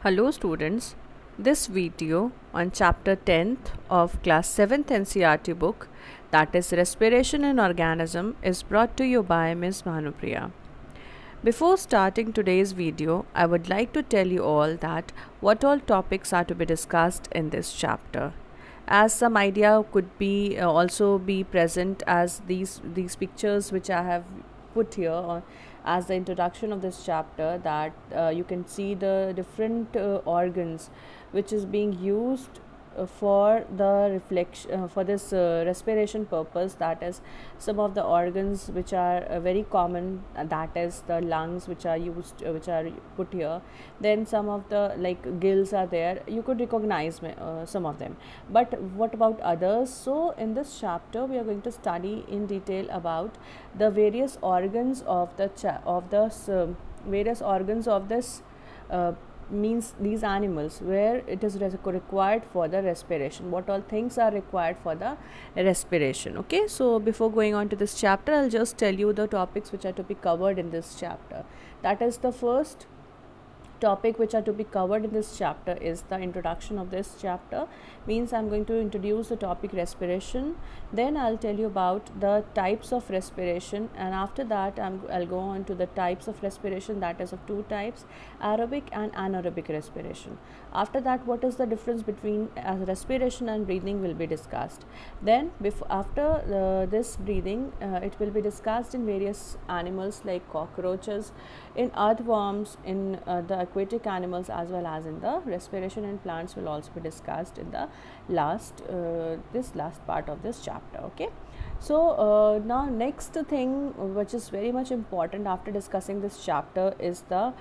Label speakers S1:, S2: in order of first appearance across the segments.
S1: Hello students, this video on chapter 10th of class 7th NCERT book, that is Respiration in Organism, is brought to you by Ms. Bhanupriya. Before starting today's video, I would like to tell you all that what all topics are to be discussed in this chapter. As some idea could be also be present as these pictures which I have put here on as the introduction of this chapter, that you can see the different organs which is being used for the reflection for this respiration purpose. That is some of the organs which are very common, that is the lungs which are used which are put here. Then some of the like gills are there, you could recognize some of them, but what about others? So in this chapter we are going to study in detail about the various organs of the various organs of this means these animals where it is required for the respiration, what all things are required for the respiration. Okay, so before going on to this chapter, I'll just tell you the topics which are to be covered in this chapter. That is, the first topic which are to be covered in this chapter is the introduction of this chapter, means I'm going to introduce the topic respiration, then I'll tell you about the types of respiration, and after that I'll go on to the types of respiration, that is of two types, aerobic and anaerobic respiration. After that, what is the difference between respiration and breathing will be discussed. Then after this breathing, it will be discussed in various animals like cockroaches, in earthworms, in the aquatic animals, as well as in the respiration in plants will also be discussed in the last part of this chapter. Okay, so now next thing which is very much important after discussing this chapter is the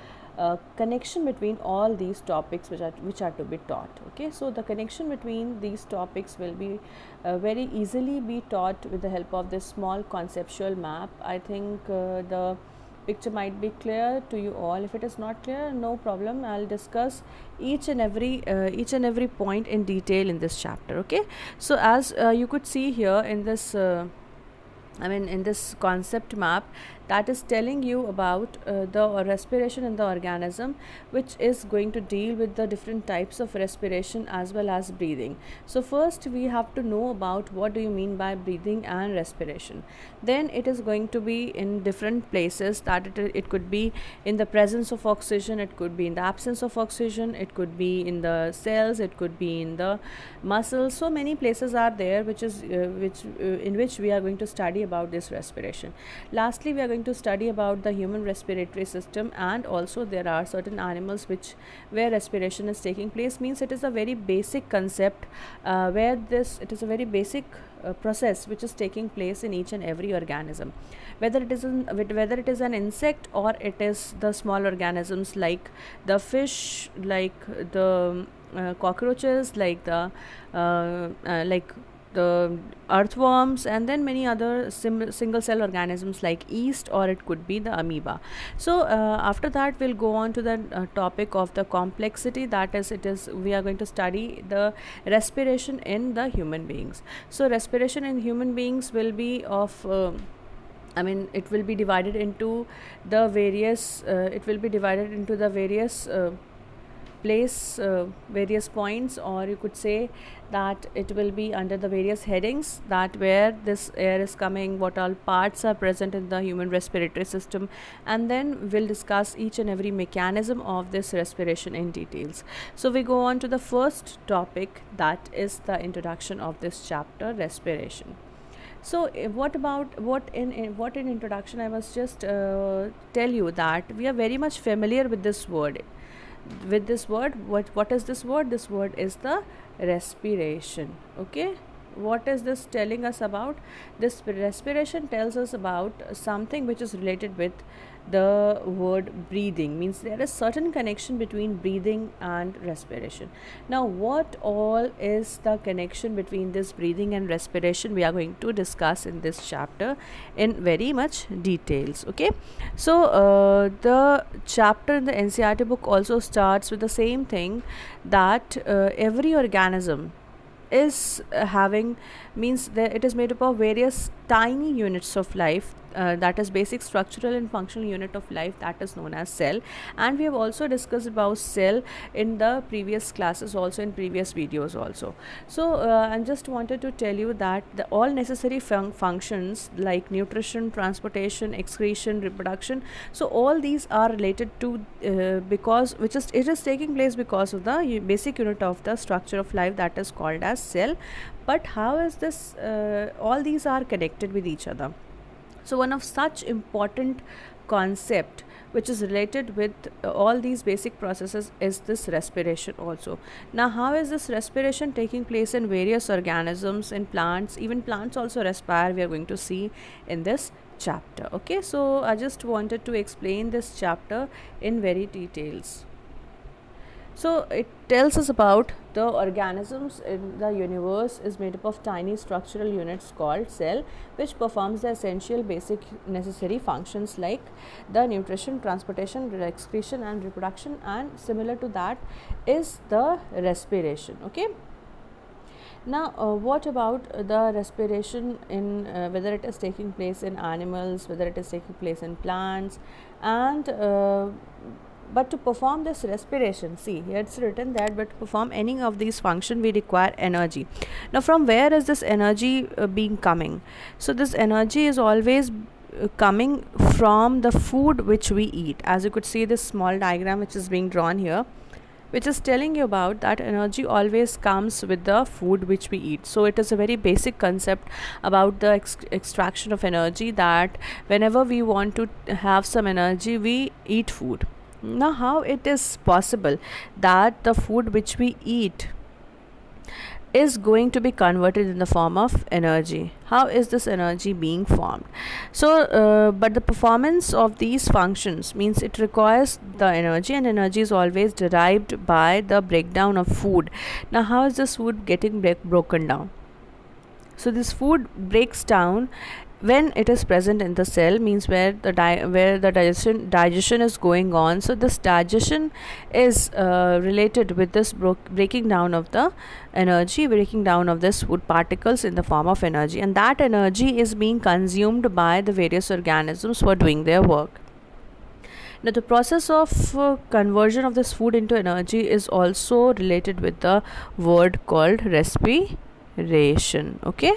S1: connection between all these topics which are to be taught. Okay, so the connection between these topics will be very easily be taught with the help of this small conceptual map. I think the picture might be clear to you all. If it is not clear, no problem, I'll discuss each and every point in detail in this chapter. Okay, so as you could see here in this in this concept map, that is telling you about the respiration in the organism, which is going to deal with the different types of respiration as well as breathing. So first we have to know about what do you mean by breathing and respiration. Then it is going to be in different places, that it could be in the presence of oxygen, it could be in the absence of oxygen, it could be in the cells, it could be in the muscles. So many places are there which is in which we are going to study about this respiration. Lastly, we are going to study about the human respiratory system, and also there are certain animals where respiration is taking place, means it is a very basic concept where it is a very basic process which is taking place in each and every organism, whether it is an insect or it is the small organisms like the fish, like the cockroaches, like the earthworms, and then many other single cell organisms like yeast, or it could be the amoeba. So after that we'll go on to the topic of the complexity, that is we are going to study the respiration in the human beings. So respiration in human beings will be of it will be divided into the various various points, or you could say that it will be under the various headings, that where this air is coming, what all parts are present in the human respiratory system, and then we'll discuss each and every mechanism of this respiration in details. So we go on to the first topic, that is the introduction of this chapter, respiration. So what in introduction I must just tell you that we are very much familiar with this word. What is this word? This word is the respiration. Okay, what is this telling us about? This respiration tells us about something which is related with the word breathing, means there is certain connection between breathing and respiration. Now what all is the connection between this breathing and respiration, we are going to discuss in this chapter in very much details. Okay, so the chapter in the NCERT book also starts with the same thing, that every organism is having, means that it is made up of various tiny units of life, that is basic structural and functional unit of life, that is known as cell. And we have also discussed about cell in the previous classes, also in previous videos also. So I just wanted to tell you that the all necessary functions like nutrition, transportation, excretion, reproduction, so all these are related to because it is taking place because of the basic unit of the structure of life, that is called as cell. But how is this all these are connected with each other? So one of such important concept which is related with all these basic processes is this respiration also. Now how is this respiration taking place in various organisms, in plants? Even plants also respire, we are going to see in this chapter. Okay, so I just wanted to explain this chapter in very details. So it tells us about the organisms in the universe is made up of tiny structural units called cell, which performs the essential basic necessary functions like the nutrition, transportation, excretion and reproduction, and similar to that is the respiration. Okay. Now what about the respiration in whether it is taking place in animals, whether it is taking place in plants, and but to perform this respiration, see here it's written that but to perform any of these function we require energy. Now from where is this energy being coming? So this energy is always coming from the food which we eat. As you could see this small diagram which is being drawn here, which is telling you about that energy always comes with the food which we eat. So it is a very basic concept about the extraction of energy, that whenever we want to have some energy we eat food. Now how it is possible that the food which we eat is going to be converted in the form of energy? How is this energy being formed? So but the performance of these functions means it requires the energy, and energy is always derived by the breakdown of food. Now how is this food getting broken down? So this food breaks down when it is present in the cell, means where the digestion is going on. So this digestion is related with this breaking down of the energy, breaking down of this food particles in the form of energy, and that energy is being consumed by the various organisms who are doing their work. Now the process of conversion of this food into energy is also related with the word called respiration. Okay.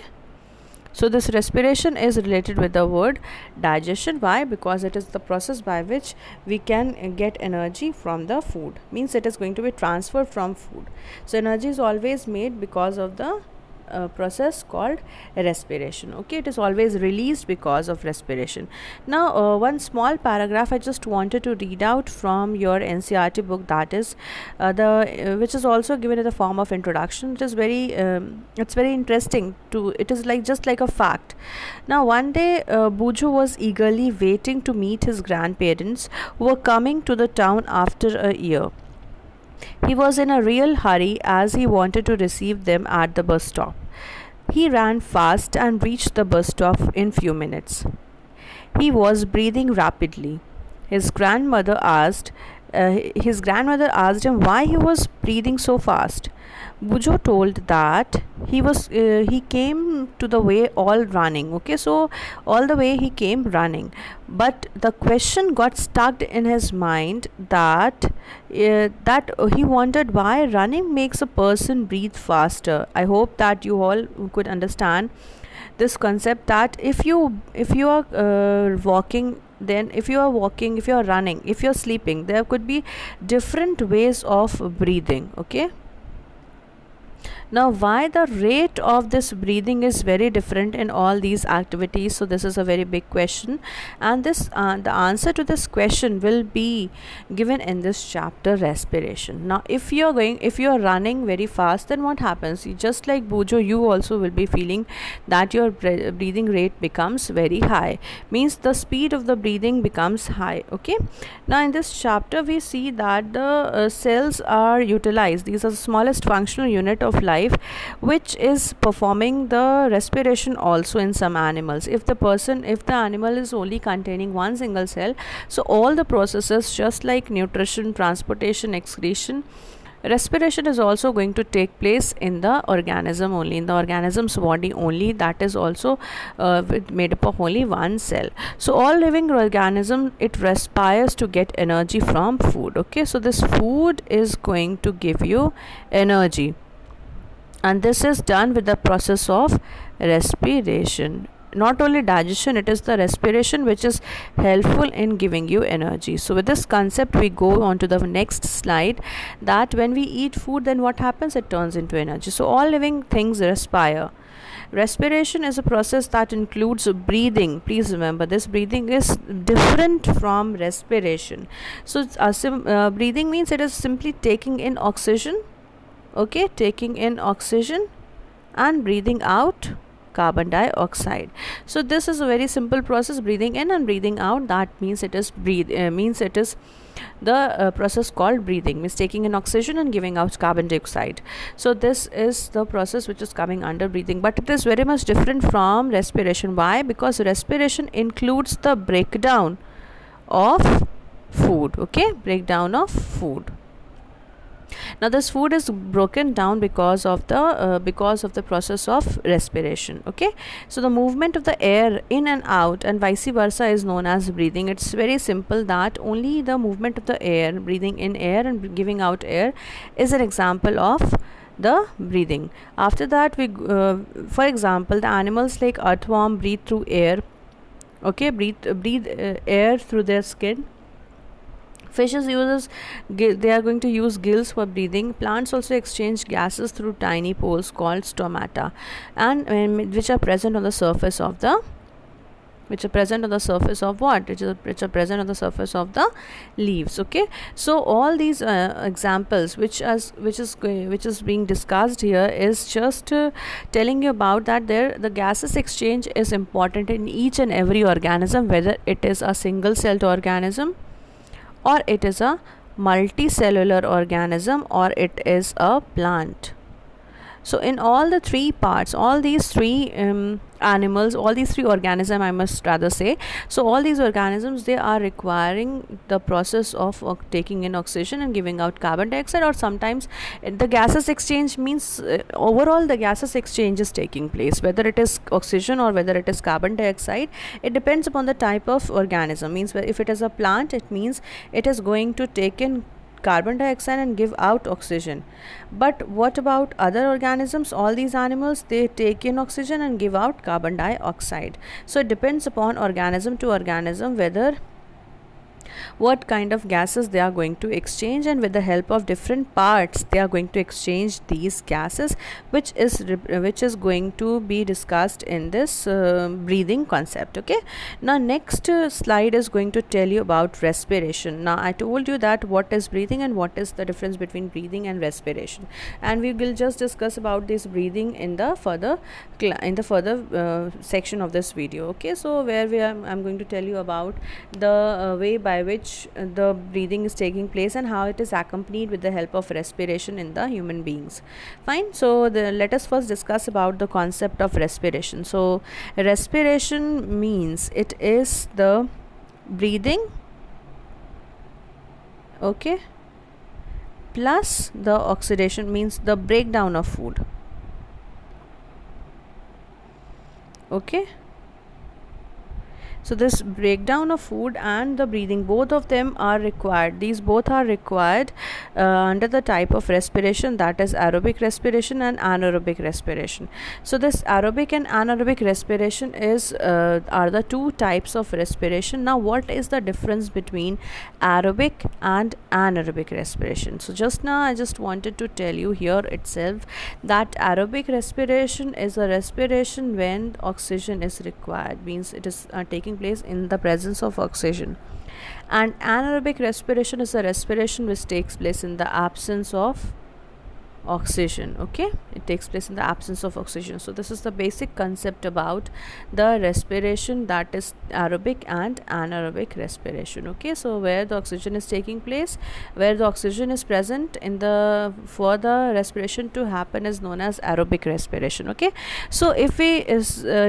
S1: So this respiration is related with the word digestion. Why? Because it is the process by which we can get energy from the food, means it is going to be transferred from food. So energy is always made because of the process called respiration. Okay, it is always released because of respiration. Now one small paragraph I just wanted to read out from your NCERT book, that is which is also given in the form of introduction. It is very it's very interesting to, it is like just like a fact. Now one day Bujo was eagerly waiting to meet his grandparents who were coming to the town after a year. He was in a real hurry as he wanted to receive them at the bus stop. He ran fast and reached the bus stop in few minutes. He was breathing rapidly. His grandmother asked him why he was breathing so fast. Bujo told that he came to the way all running. Okay, so all the way he came running, but the question got stuck in his mind that he wondered why running makes a person breathe faster. I hope that you all could understand this concept, that if you are walking, then if you are running, if you are sleeping, there could be different ways of breathing. Okay. Now why the rate of this breathing is very different in all these activities? So this is a very big question, and this the answer to this question will be given in this chapter, respiration. Now if you are running very fast, then what happens? Just like Bujo, you also will be feeling that your breathing rate becomes very high, means the speed of the breathing becomes high. Okay. Now in this chapter we see that the cells are utilized. These are the smallest functional unit of life which is performing the respiration also in some animals. If the animal is only containing one single cell, so all the processes just like nutrition, transportation, excretion, respiration is also going to take place in the organism only, in the organism's body only, that is also made up of only one cell. So all living organism, it respires to get energy from food. Okay, so this food is going to give you energy, and this is done with the process of respiration. Not only digestion, it is the respiration which is helpful in giving you energy. So with this concept we go on to the next slide, that when we eat food, then what happens? It turns into energy. So all living things respire. Respiration is a process that includes breathing. Please remember, this breathing is different from respiration. So breathing means it is simply taking in oxygen, okay, taking in oxygen and breathing out carbon dioxide. So this is a very simple process, breathing in and breathing out. That means it is the process called breathing, means taking in oxygen and giving out carbon dioxide. So this is the process which is coming under breathing, but it is very much different from respiration. Why? Because respiration includes the breakdown of food. Okay, breakdown of food. Now this food is broken down because of the process of respiration. Okay, so the movement of the air in and out and vice versa is known as breathing. It's very simple, that only the movement of the air, breathing in air and giving out air, is an example of the breathing. After that we for example, the animals like earthworm breathe through air. Okay, breathe air through their skin. Fishes they are going to use gills for breathing. Plants also exchange gases through tiny pores called stomata, and which are present on the surface of the which are present on the surface of what? Which are present on the surface of the leaves. Okay, so all these examples which is being discussed here is just telling you about that the gases exchange is important in each and every organism, whether it is a single celled organism, or it is a multicellular organism, or it is a plant. So in all the three parts, all these three animals, all these three organisms, I must rather say, so all these organisms, they are requiring the process of taking in oxygen and giving out carbon dioxide, or sometimes the gases exchange means overall the gases exchange is taking place, whether it is oxygen or whether it is carbon dioxide. It depends upon the type of organism. Means if it is a plant, it means it is going to take in carbon dioxide and give out oxygen. But what about other organisms? All these animals, they take in oxygen and give out carbon dioxide. So it depends upon organism to organism whether what kind of gases they are going to exchange, and with the help of different parts they are going to exchange these gases, which is going to be discussed in this breathing concept. Okay, now next slide is going to tell you about respiration. Now I told you that what is breathing and what is the difference between breathing and respiration, and we will just discuss about this breathing in the further section of this video. Okay, so where I'm going to tell you about the way by which the breathing is taking place and how it is accompanied with the help of respiration in the human beings. Fine, so let us first discuss about the concept of respiration. So respiration means it is the breathing, okay, plus the oxidation, means the breakdown of food. Okay, so this breakdown of food and the breathing, both of them are required. These both are required under the type of respiration, that is aerobic respiration and anaerobic respiration. So this aerobic and anaerobic respiration are the two types of respiration. Now what is the difference between aerobic and anaerobic respiration? So just now I just wanted to tell you here itself that aerobic respiration is a respiration when oxygen is required, means it is taking place in the presence of oxygen, and anaerobic respiration is a respiration which takes place in the absence of oxygen. Okay, it takes place in the absence of oxygen. So this is the basic concept about the respiration, that is aerobic and anaerobic respiration. Okay, so where the oxygen is taking place, where the oxygen is present in the for the respiration to happen is known as aerobic respiration. Okay, so if we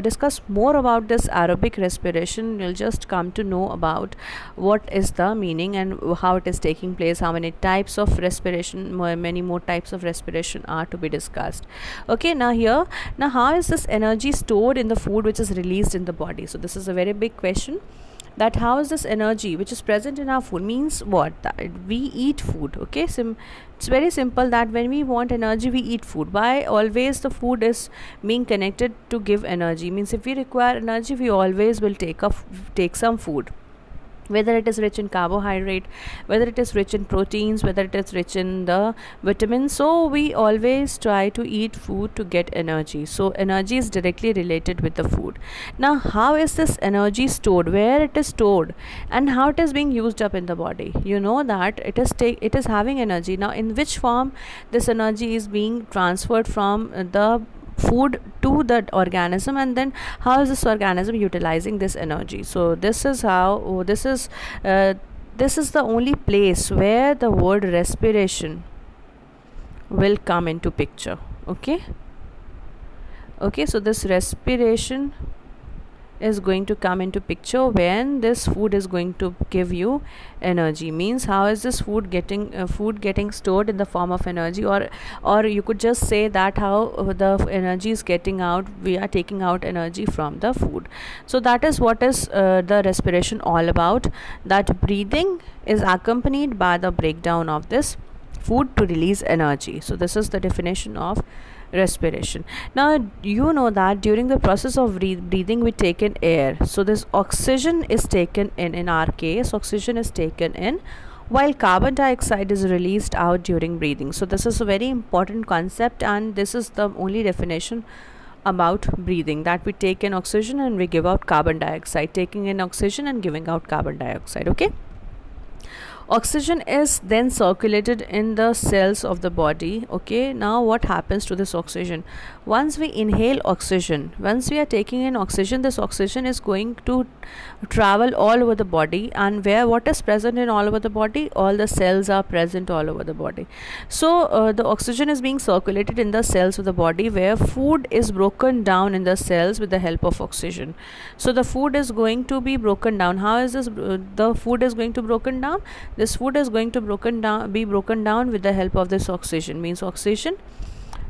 S1: discuss more about this aerobic respiration, we'll just come to know about what is the meaning and how it is taking place, how many types of respiration, many more types of respiration are to be discussed. Okay, now how is this energy stored in the food which is released in the body? So this is a very big question, that how is this energy which is present in our food, means what, that we eat food. Okay, it's very simple that when we want energy we eat food. Why always the food is being connected to give energy, means if we require energy we always will take some food, whether it is rich in carbohydrate, whether it is rich in proteins, whether it is rich in the vitamins. So we always try to eat food to get energy. So energy is directly related with the food. Now how is this energy stored, where it is stored, and how it is being used up in the body? You know that it is having energy. Now in which form this energy is being transferred from the food to the organism, and then how is this organism utilizing this energy? So this is how this is the only place where the word respiration will come into picture. Okay, so this respiration is going to come into picture when this food is going to give you energy. Means how is this food getting stored in the form of energy, or you could just say that how the energy is getting out, we are taking out energy from the food. So that is what is the respiration all about, that breathing is accompanied by the breakdown of this food to release energy. So this is the definition of respiration. Now you know that during the process of breathing we take in air. So this oxygen is taken in our case oxygen is taken in, while carbon dioxide is released out during breathing. So this is a very important concept, and this is the only definition about breathing, that we take in oxygen and we give out carbon dioxide, taking in oxygen and giving out carbon dioxide. Okay, oxygen is then circulated in the cells of the body. Okay, now what happens to this oxygen? Once we inhale oxygen, once we are taking in oxygen, this oxygen is going to travel all over the body, and what is present in all over the body? All the cells are present all over the body. So the oxygen is being circulated in the cells of the body, where food is broken down in the cells with the help of oxygen. So the food is going to be broken down. How is this the food is going to broken down? This food is going to be broken down with the help of this oxygen. Means oxygen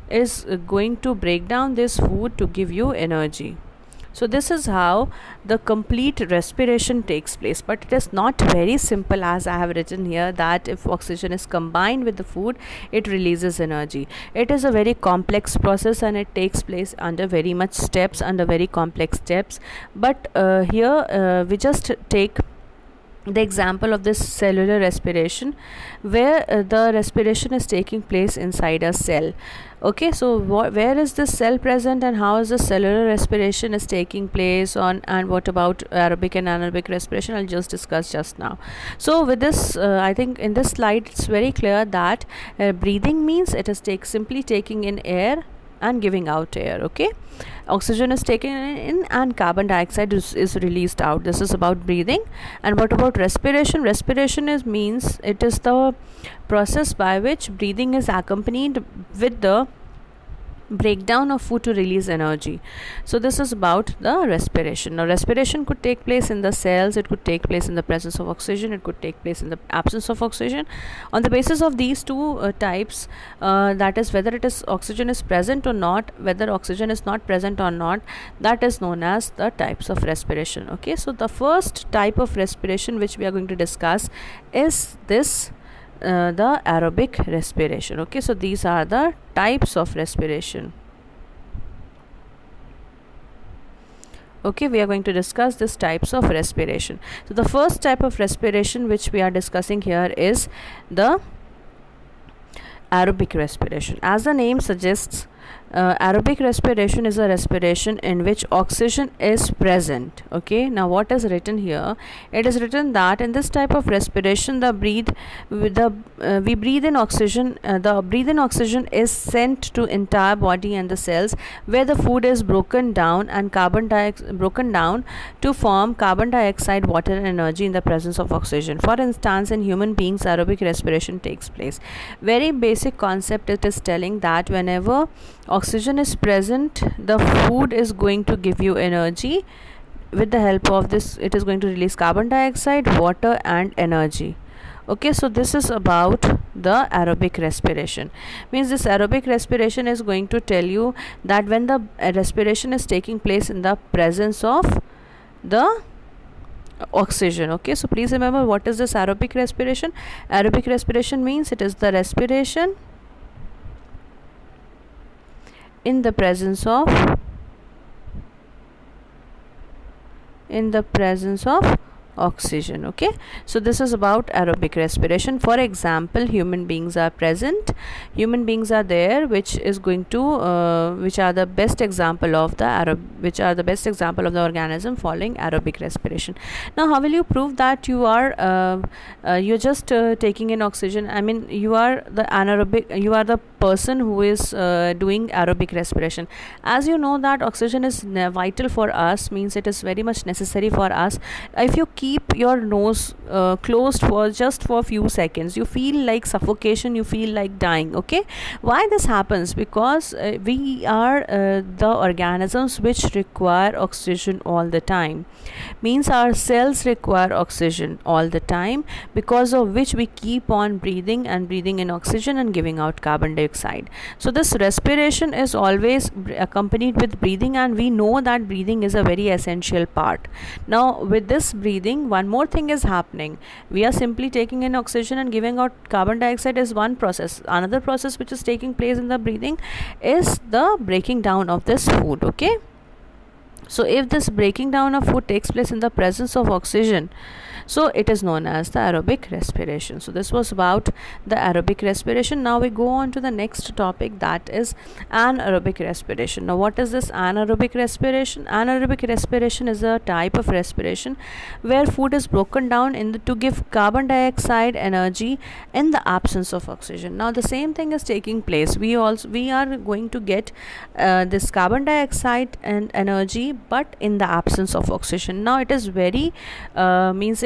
S1: is going to break down this food to give you energy. So this is how the complete respiration takes place. But it is not very simple, as I have written here, that if oxygen is combined with the food, it releases energy. It is a very complex process, and it takes place under very much steps, under very complex steps. But here we just take the example of this cellular respiration, where the respiration is taking place inside a cell. Okay, so where is this cell present, and how is the cellular respiration is taking place on, and what about aerobic and anaerobic respiration? I'll just discuss just now. So with this I think in this slide it's very clear that breathing means it is simply taking in air and giving out air. Okay, oxygen is taken in and carbon dioxide is released out. This is about breathing. And what about respiration? Respiration means it is the process by which breathing is accompanied with the breakdown of food to release energy. So this is about the respiration. Now respiration could take place in the cells, it could take place in the presence of oxygen, it could take place in the absence of oxygen. On the basis of these two types, that is whether it is oxygen is present or not, whether oxygen is not present or not, that is known as the types of respiration. Okay, so the first type of respiration which we are going to discuss is this the aerobic respiration. Okay, so these are the types of respiration. Okay, we are going to discuss these types of respiration. So the first type of respiration which we are discussing here is the aerobic respiration. As the name suggests, Aerobic respiration is a respiration in which oxygen is present. Okay, now what is written here? It is written that in this type of respiration, we breathe in oxygen. The breathe in oxygen is sent to entire body and the cells, where the food is broken down and broken down to form carbon dioxide, water, and energy in the presence of oxygen. For instance, in human beings, aerobic respiration takes place. Very basic concept. It is telling that whenever oxygen is present, the food is going to give you energy. With the help of this, it is going to release carbon dioxide, water, and energy. Okay, so this is about the aerobic respiration. Means this aerobic respiration is going to tell you that when the respiration is taking place in the presence of the oxygen. Okay, so please remember, what is this aerobic respiration? Aerobic respiration means it is the respiration in the presence of oxygen. Okay, so this is about aerobic respiration. For example, human beings are present, human beings are there, which is going to which are the best example of the organism following aerobic respiration. Now, how will you prove that you are you're just taking in oxygen? I mean, you are the person who is doing aerobic respiration. As you know that oxygen is vital for us, means it is very much necessary for us. If you keep your nose closed for a few seconds, you feel like suffocation, you feel like dying. Okay, why this happens? Because we are the organisms which require oxygen all the time. Means our cells require oxygen all the time, because of which we keep on breathing in oxygen and giving out carbon dioxide. So this respiration is always accompanied with breathing, and we know that breathing is a very essential part. Now, with this breathing, one more thing is happening. We are simply taking in oxygen and giving out carbon dioxide is one process. Another process which is taking place in the breathing is the breaking down of this food. Okay, so if this breaking down of food takes place in the presence of oxygen, so it is known as the aerobic respiration. So this was about the aerobic respiration. Now we go on to the next topic, that is anaerobic respiration. Now, what is this anaerobic respiration? Anaerobic respiration is a type of respiration where food is broken down to give carbon dioxide energy in the absence of oxygen. Now the same thing is taking place. We are going to get this carbon dioxide and energy, but in the absence of oxygen. Now it is very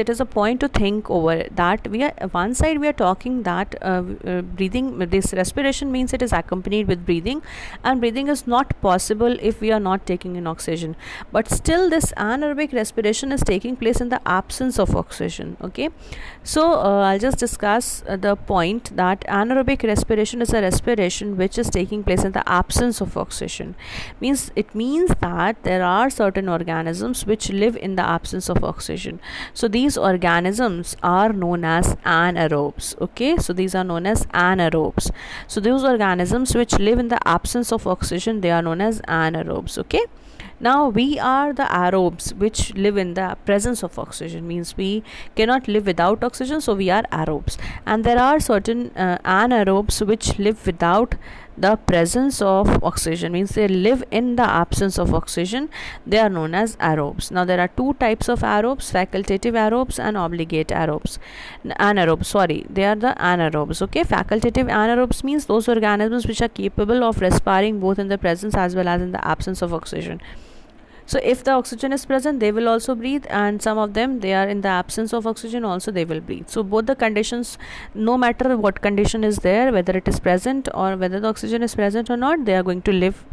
S1: it is a point to think over, that we are one side we are talking that breathing, this respiration means it is accompanied with breathing, and breathing is not possible if we are not taking in oxygen, but still this anaerobic respiration is taking place in the absence of oxygen. Okay, so I'll just discuss the point that anaerobic respiration is a respiration which is taking place in the absence of oxygen. It means that there are certain organisms which live in the absence of oxygen. So these organisms are known as anaerobes. Okay, so these are known as anaerobes. So those organisms which live in the absence of oxygen, they are known as anaerobes. Okay, now we are the aerobes which live in the presence of oxygen, means we cannot live without oxygen, so we are aerobes. And there are certain anaerobes which live without the presence of oxygen, means they live in the absence of oxygen. They are known as aerobes. Now there are two types of aerobes, facultative aerobes and obligate aerobes. They are the anaerobes. Okay, facultative anaerobes means those organisms which are capable of respiring both in the presence as well as in the absence of oxygen. So if the oxygen is present, they will also breathe, and some of them, they are in the absence of oxygen also, they will breathe. So both the conditions, no matter what condition is there, whether it is present or whether the oxygen is present or not, they are going to live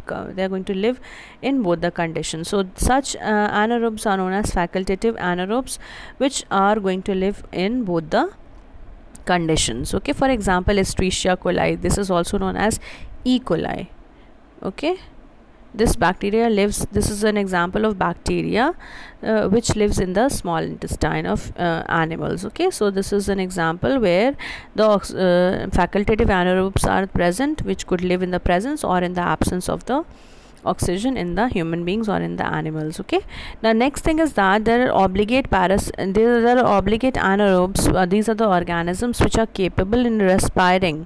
S1: in both the conditions. So such anaerobes are known as facultative anaerobes, which are going to live in both the conditions. Okay, for example, Escherichia coli, this is also known as E. coli. Okay, this bacteria lives, this is an example of bacteria which lives in the small intestine of animals. Okay, so this is an example where the facultative anaerobes are present, which could live in the presence or in the absence of the oxygen in the human beings or in the animals. Okay, now next thing is that there are obligate anaerobes. These are the organisms which are capable in respiring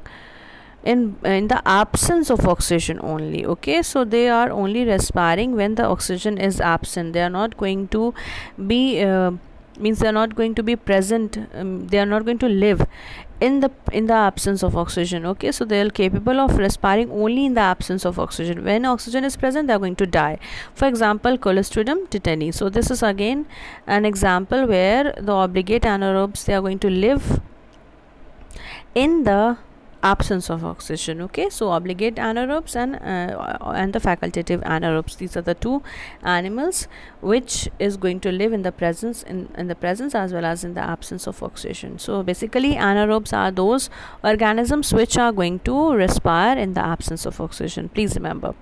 S1: in the absence of oxygen only. Okay, so they are only respiring when the oxygen is absent. They are not going to be means they are not going to be present, they are not going to live in the absence of oxygen. Okay, so they are capable of respiring only in the absence of oxygen. When oxygen is present, they are going to die. For example, Clostridium tetani. So this is again an example where the obligate anaerobes, they are going to live in the absence of oxygen. Okay, so obligate anaerobes and the facultative anaerobes, these are the two animals which is going to live in the presence in the presence as well as in the absence of oxygen. So basically anaerobes are those organisms which are going to respire in the absence of oxygen. Please remember.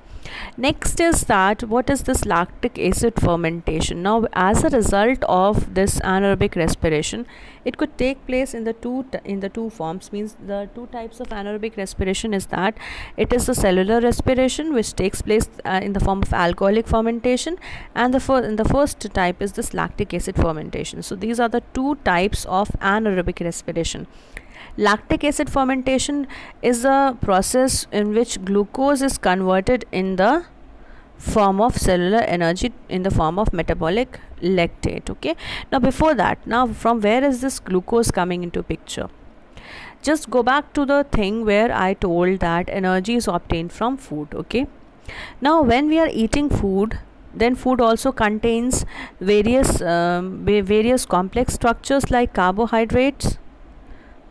S1: Next is that what is this lactic acid fermentation? Now, as a result of this anaerobic respiration, it could take place in the two forms. Means the two types of anaerobic respiration is that it is the cellular respiration which takes place in the form of alcoholic fermentation, and the first type is this lactic acid fermentation. So these are the two types of anaerobic respiration. Lactic acid fermentation is a process in which glucose is converted in the form of cellular energy in the form of metabolic lactate. Okay, now before that, now from where is this glucose coming into picture? Just go back to the thing where I told that energy is obtained from food. Okay, now when we are eating food, then food also contains various complex structures like carbohydrates,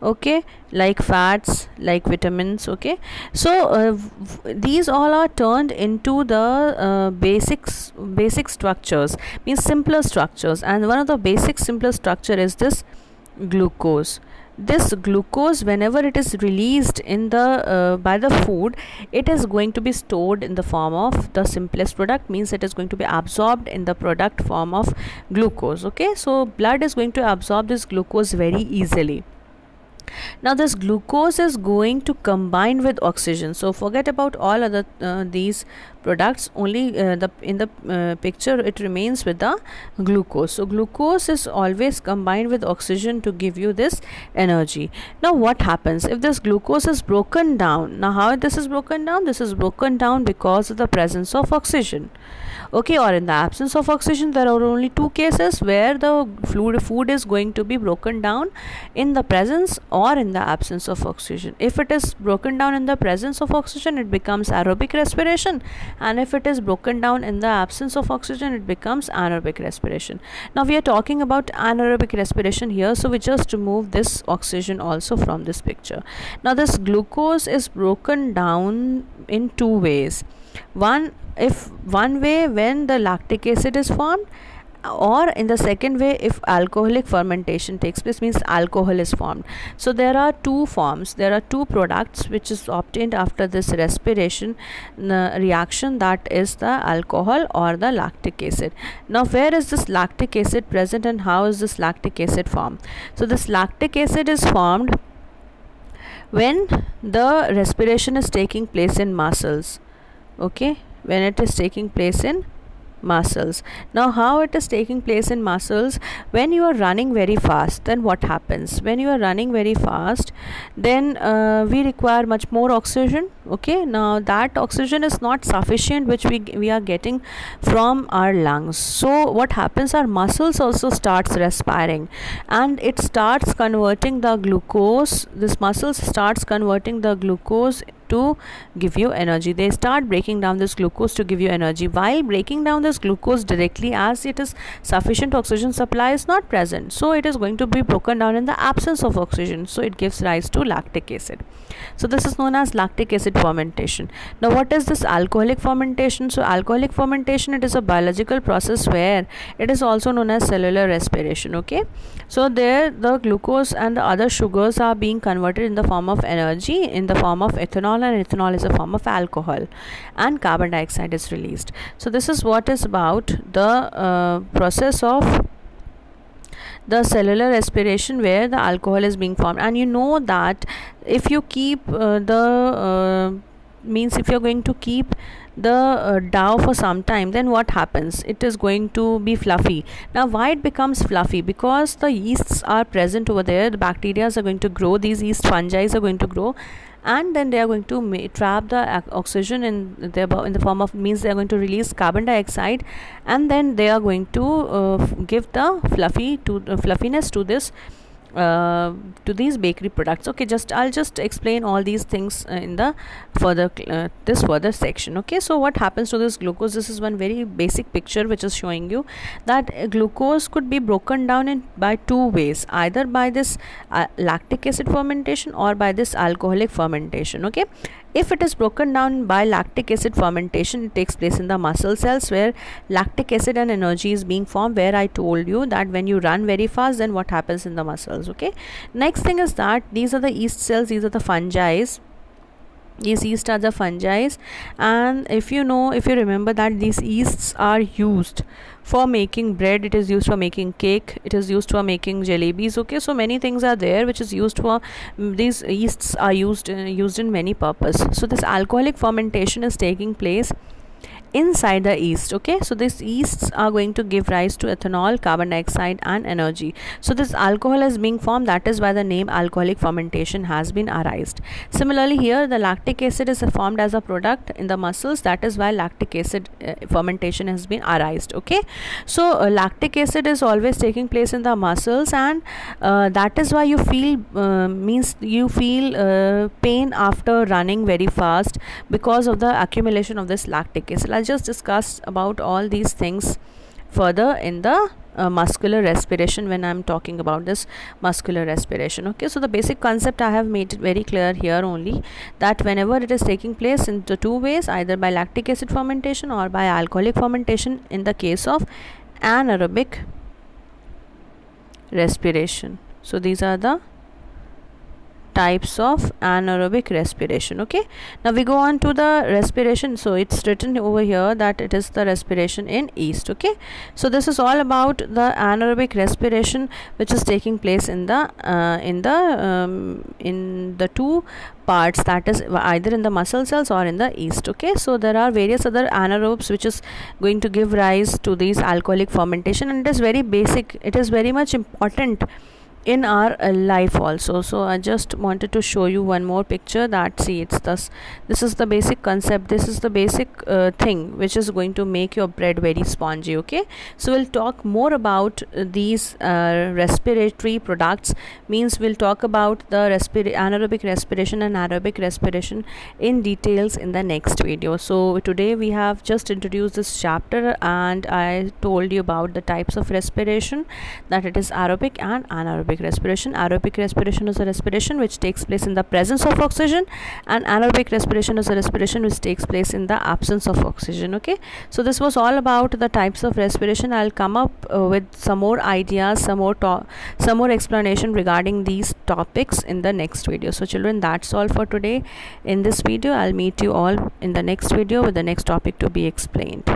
S1: okay, like fats, like vitamins. Okay, so these all are turned into the basic structures, means simpler structures, and one of the basic simpler structure is this glucose. This glucose, whenever it is released in the by the food, it is going to be stored in the form of the simplest product, means it is going to be absorbed in the product form of glucose. Okay, so blood is going to absorb this glucose very easily. Now this glucose is going to combine with oxygen, so forget about all other these products, only in the picture it remains with the glucose. So glucose is always combined with oxygen to give you this energy. Now what happens if this glucose is broken down? Now how this is broken down? This is broken down because of the presence of oxygen. Okay, or in the absence of oxygen. There are only two cases where the food is going to be broken down, in the presence or in the absence of oxygen. If it is broken down in the presence of oxygen, it becomes aerobic respiration, and if it is broken down in the absence of oxygen, it becomes anaerobic respiration. Now we are talking about anaerobic respiration here, so we just remove this oxygen also from this picture. Now this glucose is broken down in two ways. One way when the lactic acid is formed, or in the second way if alcoholic fermentation takes place, means alcohol is formed. So there are two forms, there are two products which is obtained after this respiration reaction, that is the alcohol or the lactic acid. Now where is this lactic acid present and how is this lactic acid formed? So this lactic acid is formed when the respiration is taking place in muscles. Okay, when it is taking place in muscles. Now how it is taking place in muscles? When you are running very fast, then what happens? When you are running very fast, then we require much more oxygen. Okay, now that oxygen is not sufficient which we are getting from our lungs. So what happens, our muscles also starts respiring, and it starts converting the glucose. This muscles starts converting the glucose to give you energy. They start breaking down this glucose to give you energy. While breaking down this glucose directly, as it is sufficient oxygen supply is not present, so it is going to be broken down in the absence of oxygen, so it gives rise to lactic acid. So this is known as lactic acid fermentation. Now what is this alcoholic fermentation? So alcoholic fermentation, it is a biological process where it is also known as cellular respiration. Okay, so there the glucose and the other sugars are being converted in the form of energy in the form of ethanol, and ethanol is a form of alcohol, and carbon dioxide is released. So this is what is about the process of the cellular respiration where the alcohol is being formed. And you know that if you keep if you're going to keep the dough for some time, then what happens? It is going to be fluffy. Now why it becomes fluffy? Because the yeasts are present over there, the bacteria are going to grow, these yeast fungi are going to grow, and then they are going to trap the oxygen in the form of, means they are going to release carbon dioxide, and then they are going to give the fluffiness to this to these bakery products. Okay, I'll just explain all these things in the further section. Okay, so what happens to this glucose? This is one very basic picture which is showing you that glucose could be broken down by two ways, either by this lactic acid fermentation or by this alcoholic fermentation. Okay, if it is broken down by lactic acid fermentation, it takes place in the muscle cells, where lactic acid and energy is being formed, where I told you that when you run very fast, then what happens in the muscles. Okay, next thing is that these are the yeast cells, these are the fungi. These yeast are the fungi, and if you remember that these yeasts are used for making bread, it is used for making cake, it is used for making jalebis. Okay, so many things are there which is used for, these yeasts are used in many purpose. So this alcoholic fermentation is taking place inside the yeast. Okay, so these yeasts are going to give rise to ethanol, carbon dioxide and energy. So this alcohol is being formed, that is why the name alcoholic fermentation has been arised. Similarly, here the lactic acid is formed as a product in the muscles, that is why lactic acid fermentation has been arised. Okay, so lactic acid is always taking place in the muscles, and that is why you feel pain after running very fast because of the accumulation of this lactic acid. I'll just discuss about all these things further in the muscular respiration when I'm talking about this muscular respiration. Okay, so the basic concept I have made it very clear here only, that whenever it is taking place in the two ways, either by lactic acid fermentation or by alcoholic fermentation in the case of anaerobic respiration. So these are the types of anaerobic respiration. Okay, now we go on to the respiration. So it's written over here that it is the respiration in yeast. Okay, so this is all about the anaerobic respiration which is taking place in the two parts, that is either in the muscle cells or in the yeast. Okay, so there are various other anaerobes which is going to give rise to these alcoholic fermentation, and it is very basic, it is very much important in our life also. So I just wanted to show you one more picture, that see, it's this is the basic concept, this is the basic thing which is going to make your bread very spongy. Okay, so we'll talk more about these respiratory products, means we'll talk about the anaerobic respiration and aerobic respiration in details in the next video. So today we have just introduced this chapter, and I told you about the types of respiration, that it is aerobic and anaerobic respiration. Aerobic respiration is a respiration which takes place in the presence of oxygen, and anaerobic respiration is a respiration which takes place in the absence of oxygen. Okay, so this was all about the types of respiration. I'll come up with some more ideas, some more explanation regarding these topics in the next video. So children, that's all for today in this video. I'll meet you all in the next video with the next topic to be explained.